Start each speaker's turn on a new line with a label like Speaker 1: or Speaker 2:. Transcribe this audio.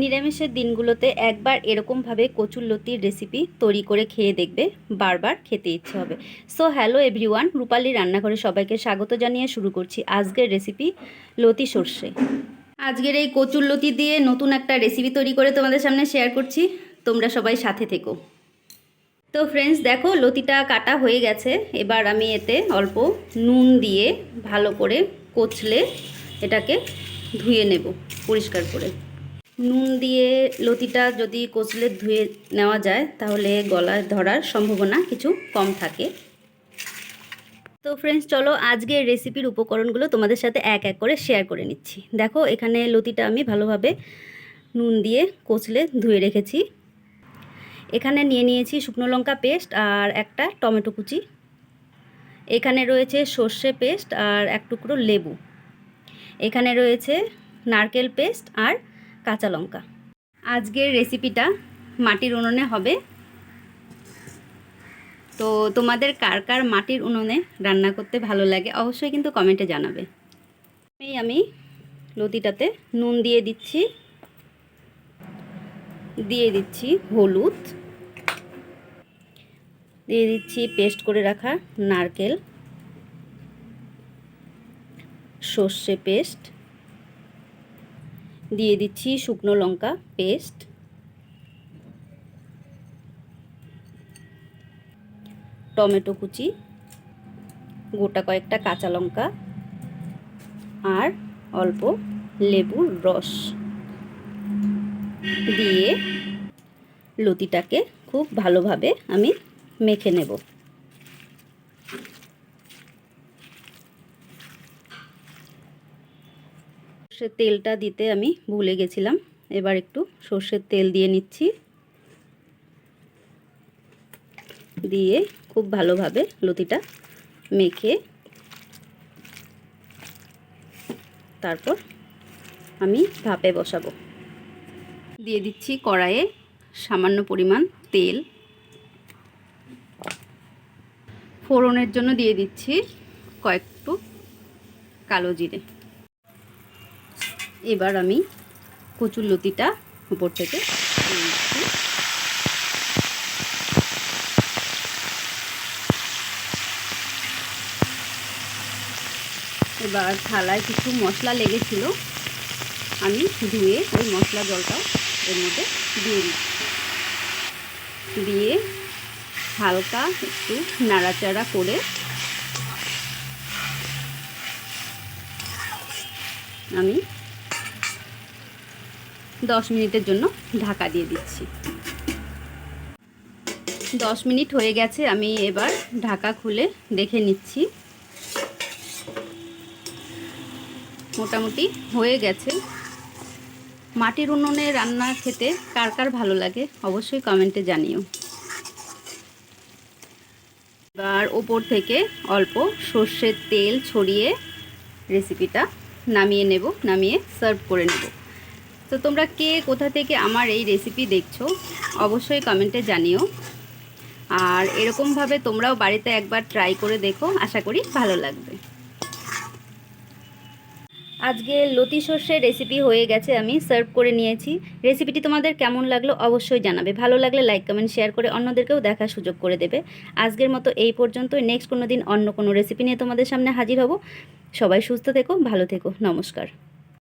Speaker 1: নিরামিষের দিনগুলোতে একবার এরকমভাবে কচুরলতির রেসিপি তৈরি করে খেয়ে দেখবে, বারবার খেতে ইচ্ছে হবে। সো হ্যালো এভরিওয়ান, রূপালী রান্নাঘরে সবাইকে স্বাগত জানিয়ে শুরু করছি আজকের রেসিপি লতি সর্ষে। আজকের এই কচুরলতি দিয়ে নতুন একটা রেসিপি তৈরি করে তোমাদের সামনে শেয়ার করছি, তোমরা সবাই সাথে থেকো। তো ফ্রেন্ডস দেখো, লতিটা কাটা হয়ে গেছে। এবার আমি এতে অল্প নুন দিয়ে ভালো করে কচলে এটাকে ধুয়ে নেব পরিষ্কার করে। নুন দিয়ে লতিটা যদি কচলে ধুয়ে নেওয়া যায় তাহলে গলায় ধরার সম্ভাবনা কিছু কম থাকে। তো ফ্রেন্ডস চলো আজকের রেসিপির উপকরণগুলো তোমাদের সাথে এক এক করে শেয়ার করে নিচ্ছি। দেখো এখানে লতিটা আমি ভালোভাবে নুন দিয়ে কচলে ধুয়ে রেখেছি। এখানে নিয়ে নিয়েছি শুকনো লঙ্কা পেস্ট আর একটা টমেটো কুচি। এখানে রয়েছে সর্ষে পেস্ট আর এক টুকরো লেবু। এখানে রয়েছে নারকেল পেস্ট আর কাঁচা লঙ্কা। আজকের রেসিপিটা মাটির উনুনে হবে। তো তোমাদের কার কার মাটির উনুনে রান্না করতে ভালো লাগে অবশ্যই কিন্তু কমেন্টে জানাবে। আমি লতিটাতে নুন দিয়ে দিচ্ছি হলুদ, দিয়ে দিচ্ছি পেস্ট করে রাখা নারকেল, সর্ষে পেস্ট, দিয়ে দিচ্ছি শুকনো লঙ্কা পেস্ট, টমেটো কুচি, গোটা কয়েকটা কাঁচা লঙ্কা আর অল্প লেবুর রস দিয়ে লতিটাকে খুব ভালোভাবে আমি মেখে নেব। সর্ষের তেলটা দিতে আমি ভুলে গেছিলাম, এবার একটু সর্ষের তেল দিয়ে নিচ্ছি। দিয়ে খুব ভালোভাবে লতিটা মেখে তারপর আমি ভাপে বসাবো। দিয়ে দিচ্ছি কড়াইয়ে সামান্য পরিমাণ তেল। ফোড়নের জন্য দিয়ে দিচ্ছি কয়েকটু কালো জিরে। এবার আমি কচুরলতিটা উপর থেকে দিয়ে দিচ্ছি। এবার থালায় কিছু মশলা লেগেছিল, আমি ধুয়ে ওই মশলা জলটাও এর মধ্যে দিয়ে দিচ্ছি। দিয়ে হালকা একটু নাড়াচাড়া করে আমি 10 মিনিটের জন্য ঢাকা দিয়ে দিচ্ছি। 10 মিনিট হয়ে গেছে, আমি এবার ঢাকা খুলে দেখে নিচ্ছি। মোটামুটি হয়ে গেছে। মাটির উনুনে রান্না খেতে কার কার ভালো লাগে অবশ্যই কমেন্টে জানিও। এবার ওপর থেকে অল্প সর্ষের তেল ছড়িয়ে রেসিপিটা নামিয়ে নেব, নামিয়ে সার্ভ করে নেব। তো তোমরা কে কোথা থেকে আমার এই রেসিপি দেখছো অবশ্যই কমেন্টে জানিও। আর এরকমভাবে তোমরাও বাড়িতে একবার ট্রাই করে দেখো, আশা করি ভালো লাগবে। আজকে লতি সর্ষে রেসিপি হয়ে গেছে, আমি সার্ভ করে নিয়েছি। রেসিপিটি তোমাদের কেমন লাগলো অবশ্যই জানাবে। ভালো লাগলে লাইক কমেন্ট শেয়ার করে অন্যদেরকেও দেখার সুযোগ করে দেবে। আজকের মতো এই পর্যন্তই। নেক্সট কোনো দিন অন্য কোনো রেসিপি নিয়ে তোমাদের সামনে হাজির হব। সবাই সুস্থ থেকো, ভালো থেকো, নমস্কার।